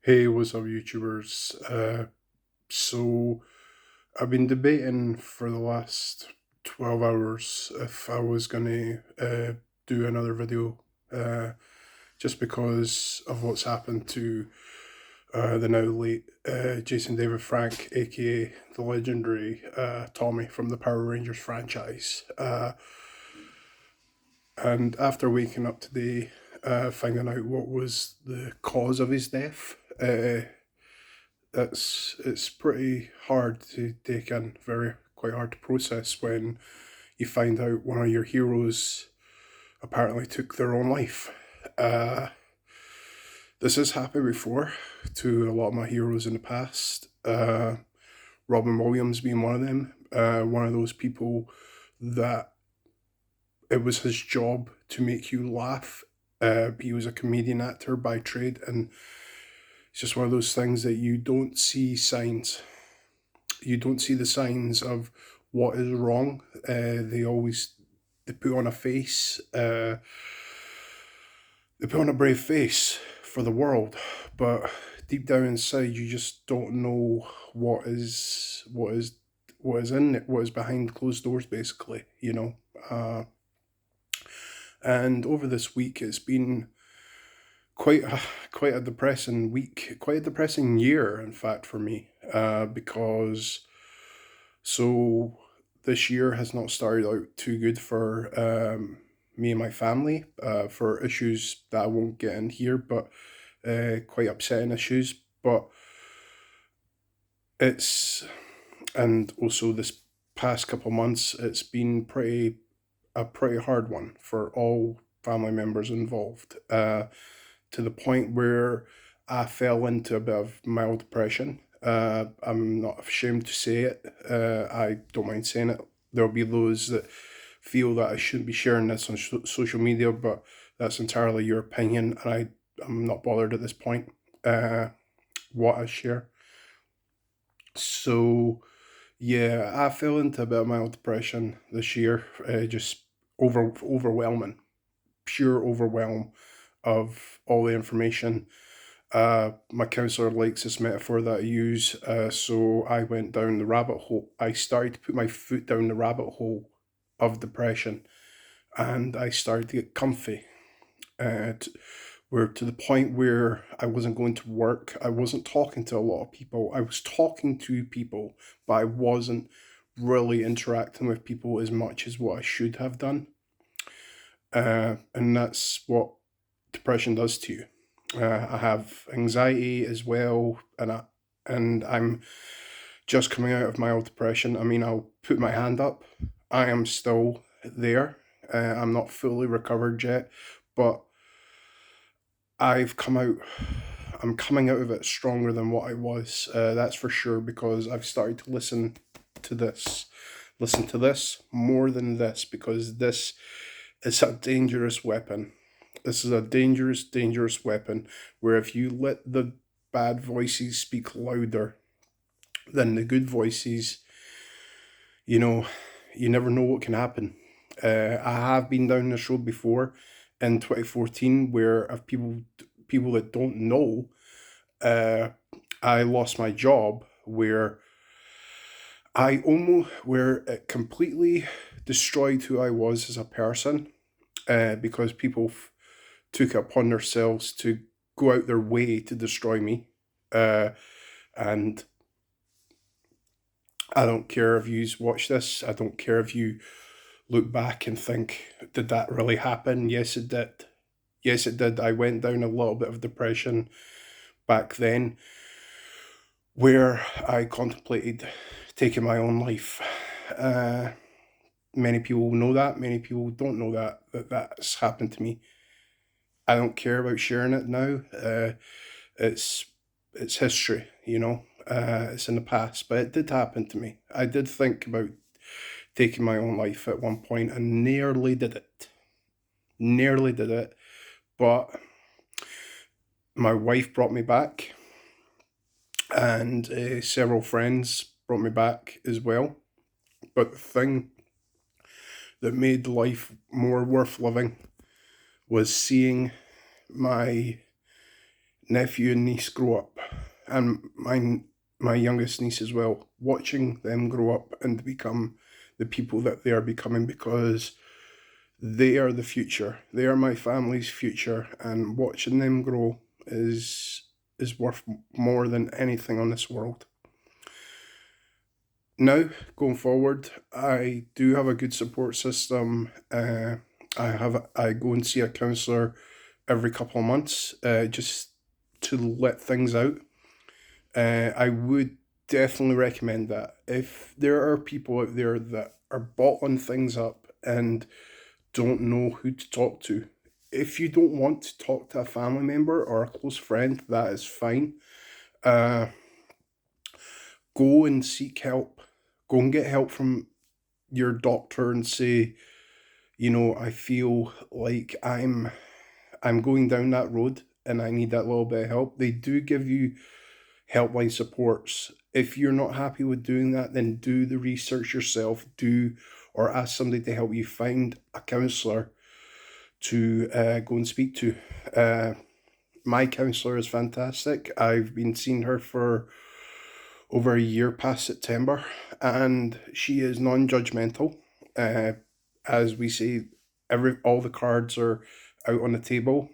Hey, what's up, YouTubers? So I've been debating for the last 12 hours if I was gonna do another video, uh, just because of what's happened to the now late Jason David Frank, aka the legendary Tommy from the Power Rangers franchise. And after waking up today, finding out what was the cause of his death, it's pretty hard to take in, very quite hard to process when you find out one of your heroes apparently took their own life. Uh, this has happened before to a lot of my heroes in the past. Robin Williams being one of them. One of those people that it was his job to make you laugh. He was a comedian actor by trade, and it's just one of those things that you don't see the signs of what is wrong. They put on a face. They put on a brave face for the world, but deep down inside, you just don't know what is in it, what is behind closed doors, basically. And over this week, it's been quite a, quite a depressing week, quite a depressing year, in fact, for me, because so this year has not started out too good for me and my family for issues that I won't get in here, but quite upsetting issues. But it's and also this past couple months, it's been pretty hard one for all family members involved. To the point where I fell into a bit of mild depression. I'm not ashamed to say it. I don't mind saying it. There'll be those that feel that I shouldn't be sharing this on social media, but that's entirely your opinion, and I'm not bothered at this point what I share. So, yeah, I fell into a bit of mild depression this year, just overwhelming, pure overwhelm of all the information. My counselor likes this metaphor that I use. So I went down the rabbit hole. I started to put my foot down the rabbit hole of depression, and I started to get comfy. Where to the point where I wasn't going to work, I wasn't talking to a lot of people. I was talking to people, but I wasn't really interacting with people as much as what I should have done. And that's what depression does to you. I have anxiety as well, and I'm just coming out of mild depression. I mean, I'll put my hand up. I am still there. I'm not fully recovered yet, but I've come out. I'm coming out of it stronger than what I was. That's for sure, because I've started to to this, listen to this more than this, because this is a dangerous weapon. This is a dangerous, dangerous weapon where if you let the bad voices speak louder than the good voices, you know, you never know what can happen. I have been down this road before in 2014 where if people that don't know, uh, I lost my job where it completely destroyed who I was as a person, because people took it upon themselves to go out their way to destroy me. Uh, and I don't care if you watch this. I don't care if you look back and think, did that really happen? Yes, it did. Yes, it did. I went down a little bit of depression back then where I contemplated taking my own life. Uh, Many people know that. Many people don't know that that's happened to me. I don't care about sharing it now. It's it's history, you know. It's in the past, but it did happen to me. I did think about taking my own life at one point and nearly did it. Nearly did it, but my wife brought me back, and several friends brought me back as well. But the thing that made life more worth living was seeing my nephew and niece grow up, and my youngest niece as well, watching them grow up and become the people that they are becoming, because they are the future. They are my family's future, and watching them grow is worth more than anything on this world. Now, going forward, I do have a good support system. I go and see a counsellor every couple of months, just to let things out. I would definitely recommend that. If there are people out there that are bottling things up and don't know who to talk to, if you don't want to talk to a family member or a close friend, that is fine. Uh, Go and seek help. Go and get help from your doctor and say, I feel like I'm going down that road and I need that little bit of help. They do give you helpline supports. If you're not happy with doing that, then do the research yourself. Do or ask somebody to help you find a counsellor to go and speak to. My counsellor is fantastic. I've been seeing her for over a year past September, and she is non-judgmental. Uh, as we say, all the cards are out on the table,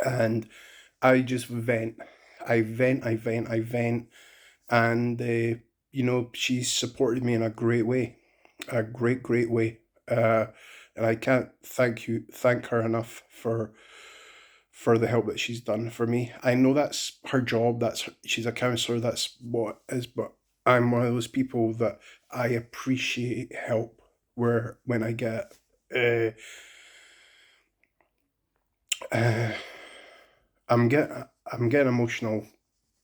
and I just vent. I vent, and she's supported me in a great way, a great way. Uh, and I can't thank her enough for the help that she's done for me. I know that's her job. She's a counselor. That's what it is. But I'm one of those people that I appreciate help where when I get. Uh, uh, I'm getting emotional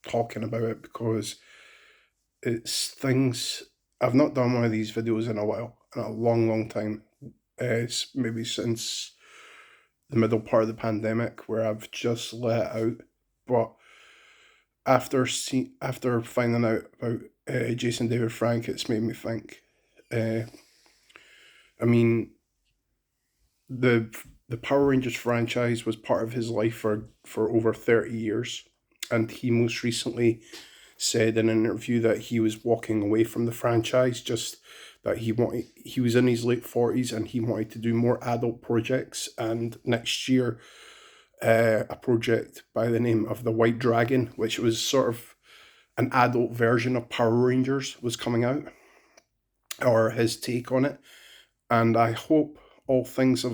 talking about it because it's things I've not done one of these videos in a while, in a long time. It's maybe since the middle part of the pandemic where I've just let out. But after finding out about Jason David Frank, it's made me think. Uh, I mean, the the Power Rangers franchise was part of his life for over 30 years, and he most recently said in an interview that he was walking away from the franchise, just that he was in his late 40s and he wanted to do more adult projects. And next year, a project by the name of the White Dragon, which was sort of an adult version of Power Rangers, was coming out, or his take on it. And I hope things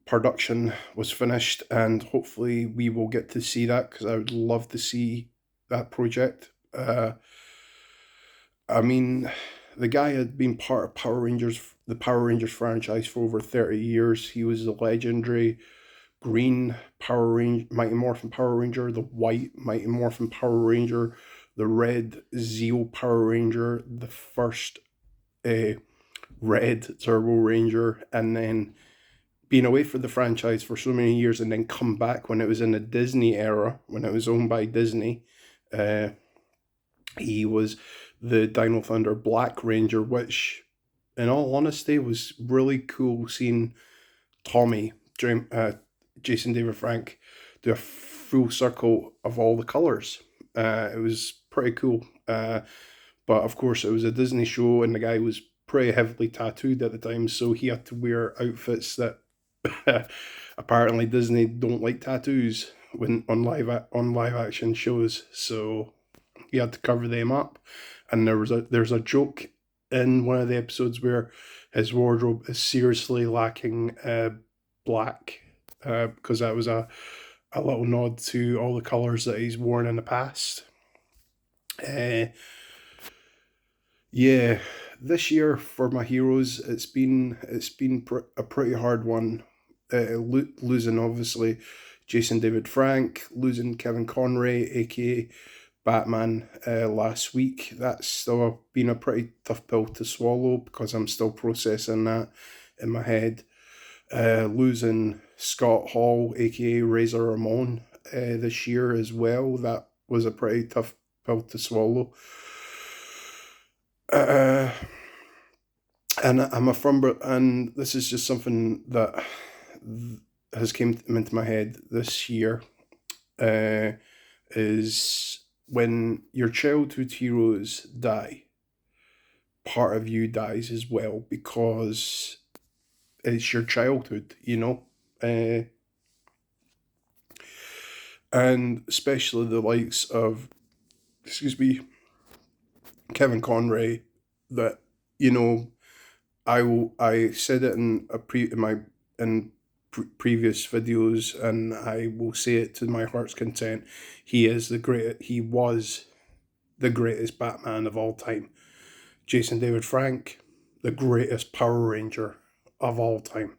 production was finished, and hopefully we will get to see that, because I would love to see that project. I mean, the guy had been part of the Power Rangers franchise for over 30 years. He was the legendary green Mighty Morphin Power Ranger, the white Mighty Morphin Power Ranger, the red Zeo Power Ranger, the first uh, red Turbo Ranger, and then being away from the franchise for so many years and then come back when it was in the Disney era, when it was owned by Disney. Uh, he was the Dino Thunder Black Ranger, which, in all honesty, was really cool seeing Tommy, Jason David Frank, do a full circle of all the colors. It was pretty cool. But of course, it was a Disney show, and the guy was pretty heavily tattooed at the time, so he had to wear outfits that apparently Disney don't like tattoos when on live action shows. So he had to cover them up, and there's a joke in one of the episodes where his wardrobe is seriously lacking black, because that was a little nod to all the colors that he's worn in the past. Uh, yeah, this year for my heroes, it's been a pretty hard one. Losing obviously Jason David Frank, losing Kevin Conroy, aka Batman, last week. That's still been a pretty tough pill to swallow because I'm still processing that in my head. Losing Scott Hall, aka Razor Ramon, this year as well. That was a pretty tough pill to swallow. Uh, and I'm a firm, and this is just something that has came into my head this year is when your childhood heroes die, part of you dies as well because it's your childhood, you know? And especially the likes of, excuse me, Kevin Conroy, that, you know, I said it in my in previous videos, and I will say it to my heart's content. He was the greatest Batman of all time. Jason David Frank, the greatest Power Ranger of all time.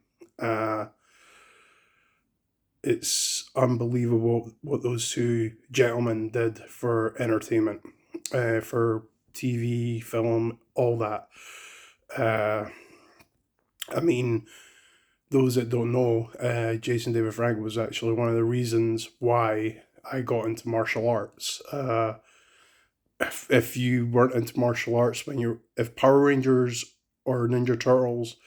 It's unbelievable what those two gentlemen did for entertainment, for TV, film, all that. Uh, I mean, those that don't know, Jason David Frank was actually one of the reasons why I got into martial arts. If you weren't into martial arts if Power Rangers or Ninja Turtles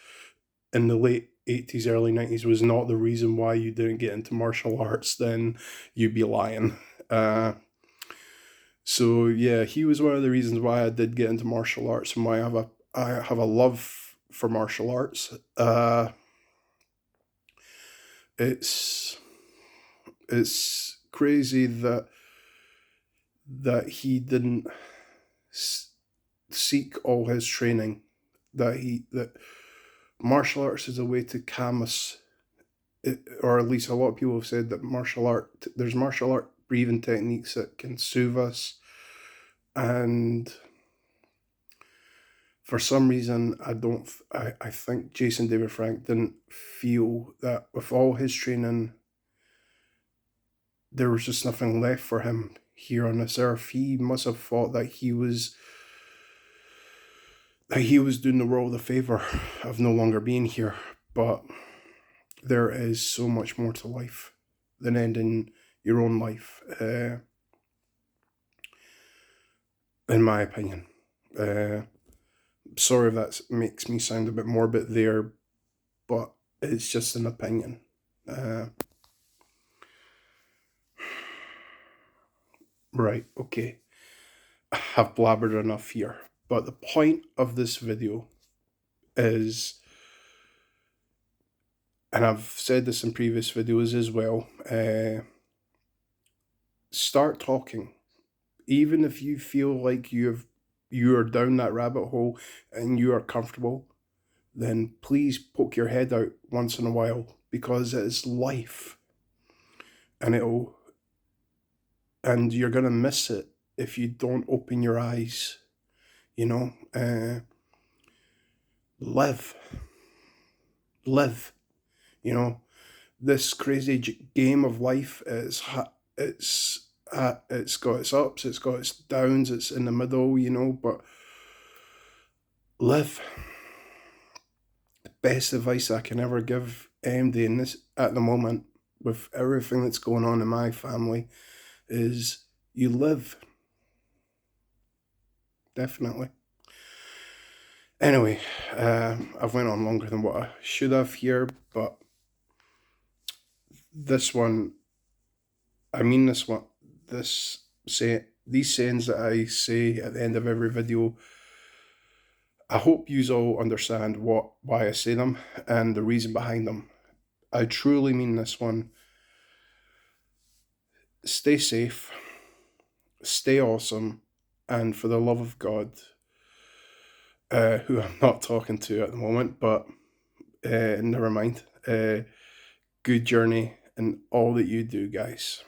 in the late 80s, early 90s was not the reason why you didn't get into martial arts, then you'd be lying. So yeah, he was one of the reasons why I did get into martial arts and why I have a love for martial arts. It's it's crazy that he didn't seek all his training. That martial arts is a way to calm us, or at least a lot of people have said that there's martial art breathing techniques that can soothe us, and for some reason I think Jason David Frank didn't feel that with all his training there was just nothing left for him here on this earth. He must have thought that he was doing the world a favor of no longer being here. But there is so much more to life than ending your own life, in my opinion. Sorry if that makes me sound a bit morbid there, but it's just an opinion. Right, okay. I've blabbered enough here. But the point of this video is, and I've said this in previous videos as well, start talking. Even if you feel like you are down that rabbit hole and you are comfortable, then please poke your head out once in a while, because it's life. And you're gonna miss it if you don't open your eyes, you know? Live. Live. You know? This crazy game of life it's got its ups, it's got its downs, it's in the middle, you know, but live. The best advice I can ever give MD in this at the moment, with everything that's going on in my family, is you live. Definitely. Anyway, I've went on longer than what I should have here, but this one, I mean this one, these sayings that I say at the end of every video, I hope you all understand why I say them and the reason behind them. I truly mean this one. Stay safe, stay awesome, and for the love of God, who I'm not talking to at the moment, but never mind. Good journey in all that you do, guys.